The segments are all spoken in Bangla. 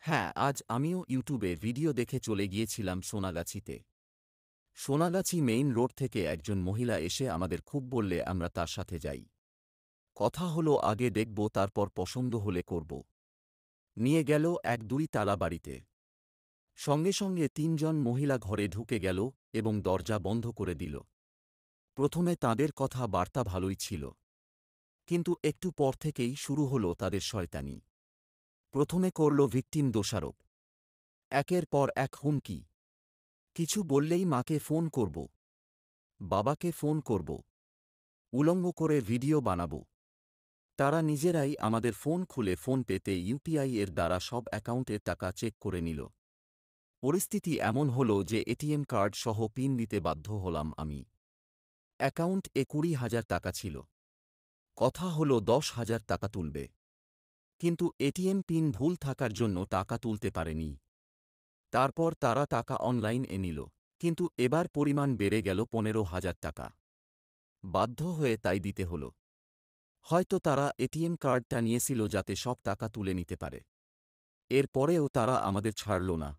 হ্যাঁ, আজ আমিও ইউটিউবে ভিডিও দেখে চলে গিয়েছিলাম সোনাগাছিতে। সোনাগাছি মেইন রোড থেকে একজন মহিলা এসে আমাদের খুব বললে আমরা তার সাথে যাই। কথা হলো আগে দেখব, তারপর পছন্দ হলে করব। নিয়ে গেল এক ২ তালা বাড়িতে। সঙ্গে সঙ্গে ৩ জন মহিলা ঘরে ঢুকে গেল এবং দরজা বন্ধ করে দিল। প্রথমে তাঁদের কথা বার্তা ভালোই ছিল, কিন্তু একটু পর থেকেই শুরু হলো তাদের শয়তানি। প্রথমে করল ভিকটিম দোষারোপ। একের পর এক হুমকি। কিছু বললেই মাকে ফোন করব, বাবাকে ফোন করব, উলঙ্গ করে ভিডিও বানাব। তারা নিজেরাই আমাদের ফোন খুলে ফোন পেতে ইউপিআই এর দ্বারা সব অ্যাকাউন্টের টাকা চেক করে নিল। পরিস্থিতি এমন হল যে এটিএম কার্ড সহ পিন দিতে বাধ্য হলাম আমি। অ্যাকাউন্ট ২০,০০০ টাকা ছিল। কথা হল ১০,০০০ টাকা তুলবে, কিন্তু এটিএম পিন ভুল থাকার জন্য টাকা তুলতে পারেনি। তারপর তারা টাকা অনলাইন নিল, কিন্তু এবার পরিমাণ বেড়ে গেল ১৫,০০০ টাকা। বাধ্য হয়ে তাই দিতে হল। হয়তো তারা এটিএম কার্ডটা নিয়েছিল যাতে সব টাকা তুলে নিতে পারে। এর পরেও তারা আমাদের ছাড়ল না।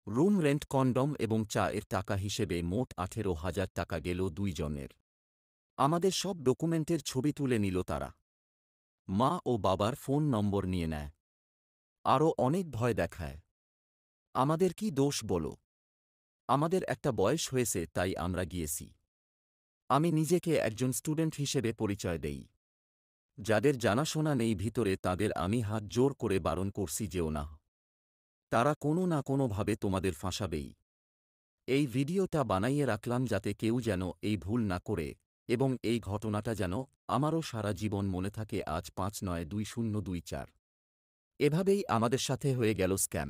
রুম রেন্ট, কন্ডম এবং চা এর টাকা হিসেবে মোট ১৮,০০০ টাকা গেল ২ জনের। আমাদের সব ডকুমেন্টের ছবি তুলে নিল তারা। মা ও বাবার ফোন নম্বর নিয়ে নেয়। আরও অনেক ভয় দেখায়। আমাদের কি দোষ বলো? আমাদের একটা বয়স হয়েছে, তাই আমরা গিয়েছি। আমি নিজেকে একজন স্টুডেন্ট হিসেবে পরিচয় দেই। যাদের জানাশোনা নেই ভিতরে, তাদের আমি হাত জোর করে বারণ করছি যেও না। তারা কোনো না কোনোভাবে তোমাদের ফাঁসাবেই। এই ভিডিওটা বানাইয়ে রাখলাম যাতে কেউ যেন এই ভুল না করে, এবং এই ঘটনাটা যেন আমারও সারা জীবন মনে থাকে। আজ ৫-৯-২-০-২-৪ এভাবেই আমাদের সাথে হয়ে গেল স্ক্যাম।